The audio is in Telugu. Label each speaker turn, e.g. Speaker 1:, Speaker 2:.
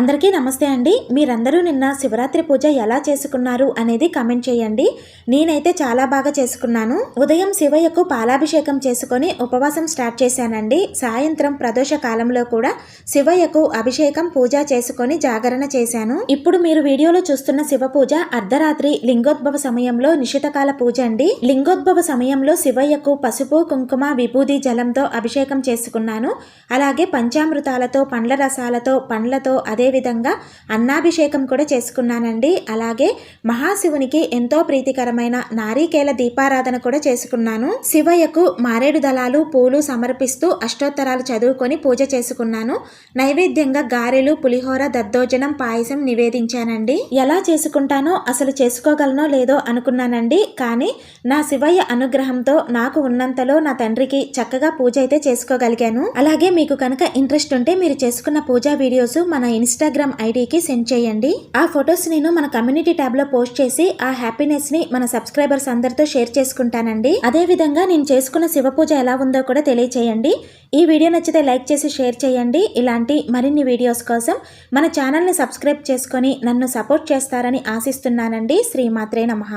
Speaker 1: అందరికీ నమస్తే అండి. మీరందరూ నిన్న శివరాత్రి పూజ ఎలా చేసుకున్నారు అనేది కమెంట్ చేయండి. నేనైతే చాలా బాగా చేసుకున్నాను. ఉదయం శివయ్యకు పాలాభిషేకం చేసుకొని ఉపవాసం స్టార్ట్ చేశానండి. సాయంత్రం ప్రదోష కాలంలో కూడా శివయ్యకు అభిషేకం పూజ చేసుకొని జాగరణ చేశాను. ఇప్పుడు మీరు వీడియోలో చూస్తున్న శివ పూజ అర్ధరాత్రి లింగోద్భవ సమయంలో నిశితకాల పూజ అండి. లింగోద్భవ సమయంలో శివయ్యకు పసుపు కుంకుమ విభూది జలంతో అభిషేకం చేసుకున్నాను. అలాగే పంచామృతాలతో పండ్ల రసాలతో పండ్లతో అదేవిధంగా అన్నాభిషేకం కూడా చేసుకున్నానండి. అలాగే మహాశివునికి ఎంతో ప్రీతికరమైన నారీకేల దీపారాధన కూడా చేసుకున్నాను. శివయ్యకు మారేడు దళాలు పూలు సమర్పిస్తూ అష్టోత్తరాలు చదువుకొని పూజ చేసుకున్నాను. నైవేద్యంగా గారెలు పులిహోర దద్దోజనం పాయసం నివేదించానండి. ఎలా చేసుకుంటానో అసలు చేసుకోగలనో లేదో అనుకున్నానండి. కానీ నా శివయ్య అనుగ్రహంతో నాకు ఉన్నంతలో నా తండ్రికి చక్కగా పూజ అయితే చేసుకోగలిగాను. అలాగే మీకు కనుక ఇంట్రెస్ట్ ఉంటే మీరు చేసుకున్న పూజా వీడియోస్ మన ఇన్స్టాగ్రామ్ ఐడికి సెండ్ చేయండి. ఆ ఫొటోస్ నేను మన కమ్యూనిటీ ట్యాబ్ లో పోస్ట్ చేసి ఆ హ్యాపీనెస్ ని మన సబ్స్క్రైబర్స్ అందరితో షేర్ చేసుకుంటానండి. అదే విధంగా నేను చేసుకున్న శివ పూజ ఎలా ఉందో కూడా తెలియచేయండి. ఈ వీడియో నచ్చితే లైక్ చేసి షేర్ చేయండి. ఇలాంటి మరిన్ని వీడియోస్ కోసం మన ఛానల్ ని సబ్స్క్రైబ్ చేసుకొని నన్ను సపోర్ట్ చేస్తారని ఆశిస్తున్నానండి. శ్రీమాత్రే నమః.